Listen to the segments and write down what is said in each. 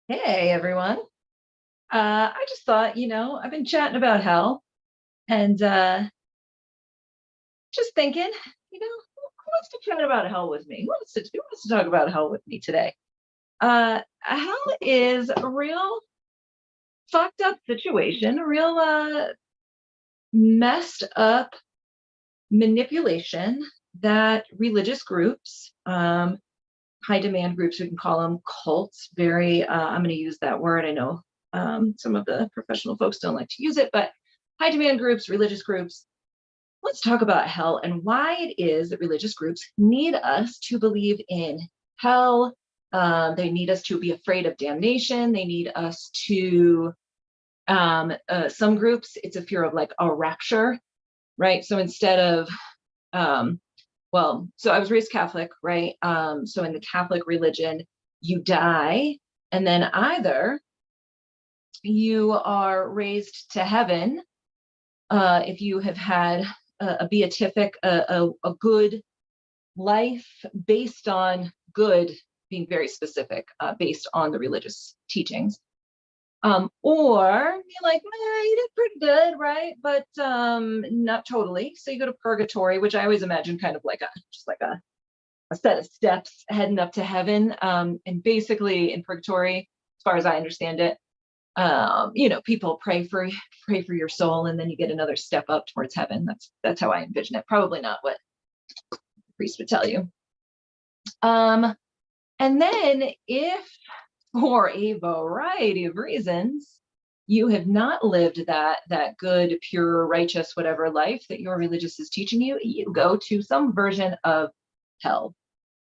Hey everyone. I just thought, I've been chatting about hell and just thinking, who wants to chat about hell with me? Who wants to talk about hell with me today? Hell is a real fucked up situation, a real messed up manipulation that religious groups, high demand groups, we can call them cults, I'm going to use that word. I know some of the professional folks don't like to use it, but high demand groups, religious groups, let's talk about hell and why it is that religious groups need us to believe in hell. They need us to be afraid of damnation. They need us to, some groups, it's a fear of like a rapture, right? So instead of, so I was raised Catholic, right? So in the Catholic religion, you die, and then either you are raised to heaven if you have had a beatific, a good life based on good, being very specific, based on the religious teachings. Or you're like, you did pretty good, right? But not totally. So you go to purgatory, which I always imagine kind of like a set of steps heading up to heaven. And basically in purgatory, as far as I understand it, people pray for your soul, and then you get another step up towards heaven. That's how I envision it. Probably not what the priest would tell you. And then if for a variety of reasons you have not lived that good, pure, righteous, whatever life that your religious is teaching you, you go to some version of hell.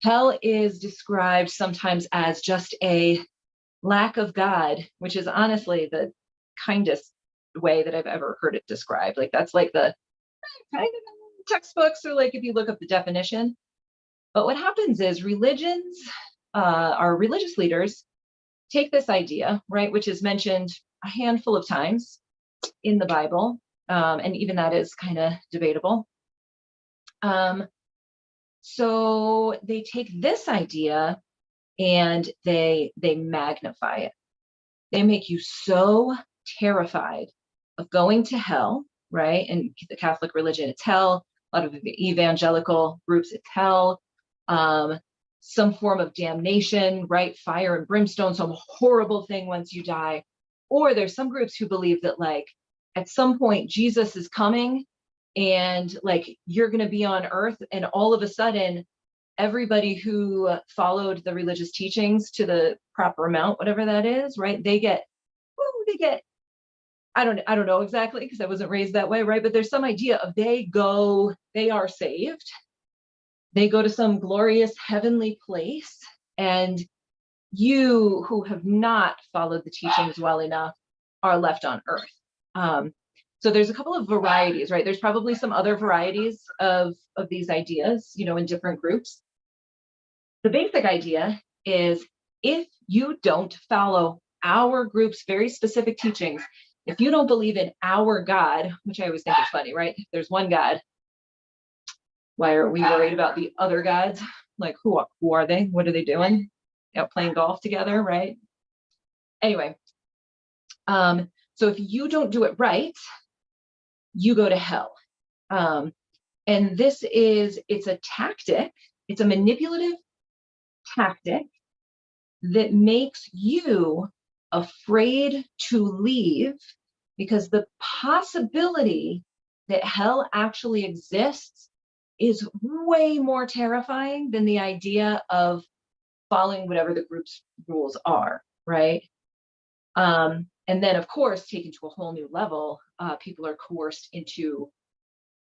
Hell is described sometimes as just a lack of God, which is honestly the kindest way that I've ever heard it described. Like that's like the kind of textbooks, or like if you look up the definition. But what happens is religions, our religious leaders take this idea, right, which is mentioned a handful of times in the Bible, and even that is kind of debatable. So they take this idea and they magnify it. They make you so terrified of going to hell, right? And the Catholic religion, it's hell. A lot of the evangelical groups, it's hell. Some form of damnation, right? Fire and brimstone, some horrible thing once you die. Or there's some groups who believe that like at some point Jesus is coming and like you're going to be on earth, and all of a sudden everybody who followed the religious teachings to the proper amount, whatever that is, right? They get, I don't know exactly because I wasn't raised that way, right? But there's some idea of they are saved. They go to some glorious heavenly place, and you who have not followed the teachings well enough are left on earth. So there's a couple of varieties, right? There's probably some other varieties of these ideas, in different groups. The basic idea is if you don't follow our group's very specific teachings, if you don't believe in our God, which I always think is funny, right? If there's one God, why are we worried about the other gods? Like, who are they? What are they doing? Out playing golf together, right? Anyway, so if you don't do it right, you go to hell. And it's a tactic, it's a manipulative tactic that makes you afraid to leave, because the possibility that hell actually exists is way more terrifying than the idea of following whatever the group's rules are, right? And then, of course, taken to a whole new level, people are coerced into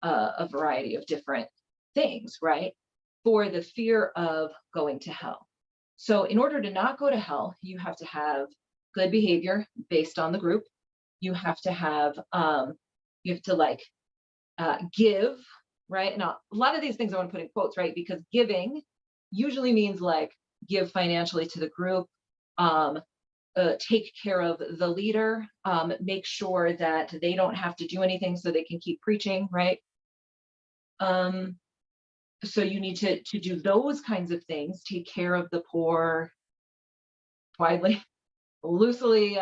a variety of different things, right? For the fear of going to hell. So in order to not go to hell, you have to have good behavior based on the group. You have to have, give, right? Now, a lot of these things I want to put in quotes, right? Because giving usually means like give financially to the group, take care of the leader, make sure that they don't have to do anything so they can keep preaching, right? So you need to do those kinds of things, take care of the poor, widely, loosely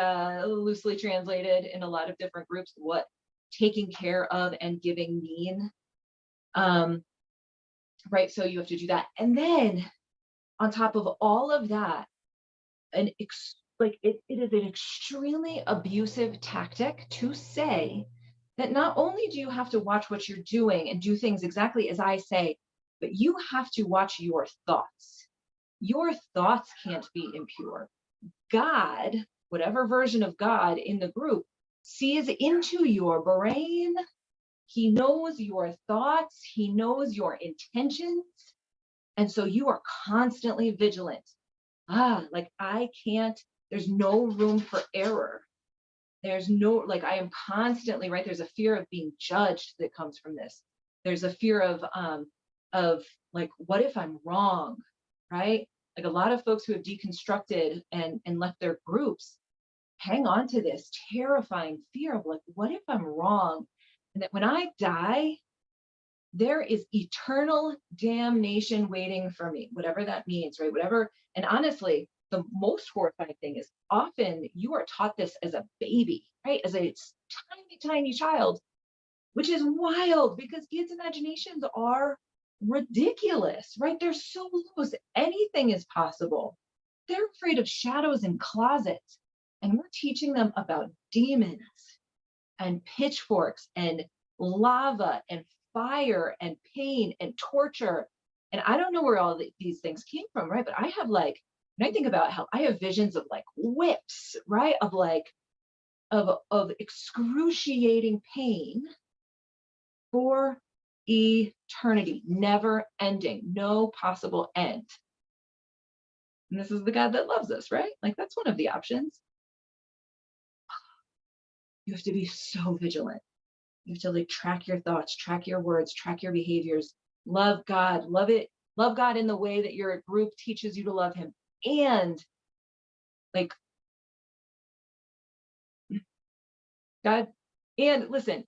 translated in a lot of different groups, what taking care of and giving mean. Right, so you have to do that. And then on top of all of that, it is an extremely abusive tactic to say that not only do you have to watch what you're doing and do things exactly as I say, but you have to watch your thoughts. Your thoughts can't be impure. God, whatever version of God in the group, sees into your brain. He knows your thoughts. He knows your intentions. And so you are constantly vigilant. Like I can't, there's no room for error. There's no, like I am constantly, right? There's a fear of being judged that comes from this. There's a fear of like, what if I'm wrong, right? Like a lot of folks who have deconstructed and left their groups hang on to this terrifying fear of like, what if I'm wrong? And that when I die, there is eternal damnation waiting for me, whatever that means, right? Whatever. And honestly, the most horrifying thing is often you are taught this as a baby, right? As a tiny, tiny child, which is wild because kids' imaginations are ridiculous, right? They're so loose. Anything is possible. They're afraid of shadows in closets. And we're teaching them about demons and pitchforks and lava and fire and pain and torture. And I don't know where all these things came from, right? But I have like, when I think about how I have visions of like whips, right? Of like, of excruciating pain for eternity, never ending, no possible end. And this is the God that loves us, right? Like that's one of the options. You have to be so vigilant. You have to like track your thoughts, track your words, track your behaviors, love God, love it, love God in the way that your group teaches you to love him. And like God, and listen,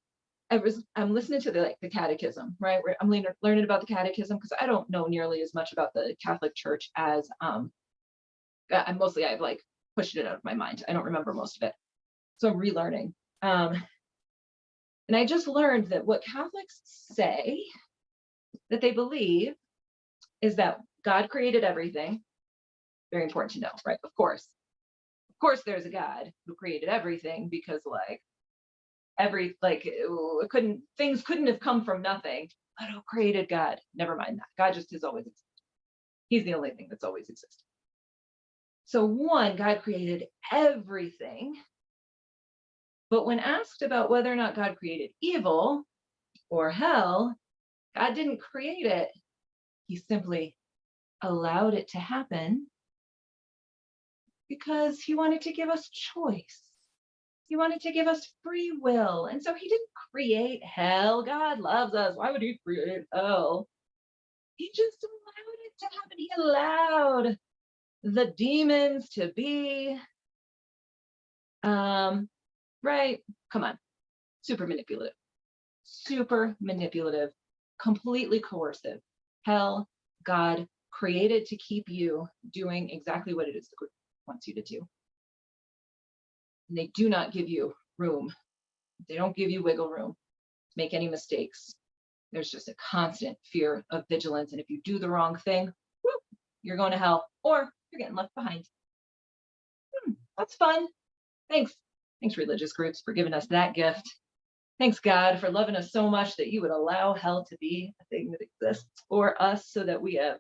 I'm listening to the catechism, right? Where I'm learning about the catechism because I don't know nearly as much about the Catholic Church as I've like pushed it out of my mind. I don't remember most of it. So I'm relearning. And I just learned that what Catholics say that they believe is that God created everything. Very important to know, right? Of course there's a God who created everything because like things couldn't have come from nothing. But who created God? Never mind that. God just has always existed. He's the only thing that's always existed. So one, God created everything. But when asked about whether or not God created evil or hell, God didn't create it. He simply allowed it to happen because he wanted to give us choice. He wanted to give us free will. And so he didn't create hell. God loves us. Why would he create hell? He just allowed it to happen. He allowed the demons to be, right? Come on. Super manipulative, completely coercive. Hell, God created to keep you doing exactly what it is the group wants you to do. And they do not give you room. They don't give you wiggle room to make any mistakes. There's just a constant fear of vigilance. And if you do the wrong thing, whoop, you're going to hell or you're getting left behind. That's fun. Thanks, religious groups, for giving us that gift. Thanks, God, for loving us so much that you would allow hell to be a thing that exists for us so that we have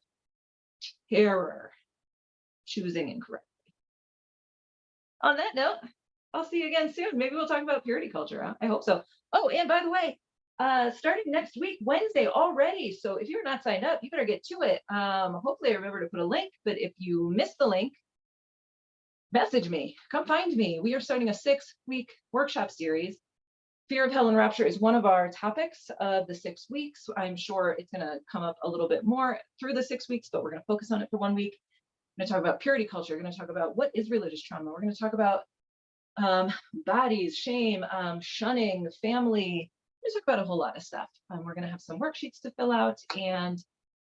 terror choosing incorrectly. On that note, I'll see you again soon. Maybe we'll talk about purity culture. Huh? I hope so. Oh, and by the way, starting next week, Wednesday already. So if you're not signed up, you better get to it. Hopefully I remember to put a link, but if you missed the link, message me, come find me. We are starting a 6-week workshop series. Fear of hell and rapture is one of our topics of the 6 weeks. I'm sure it's going to come up a little bit more through the 6 weeks, but we're going to focus on it for 1 week. We're going to talk about purity culture. We're going to talk about what is religious trauma. We're going to talk about bodies, shame, shunning, family, talk about a whole lot of stuff. We're going to have some worksheets to fill out, and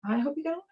I hope you get a lot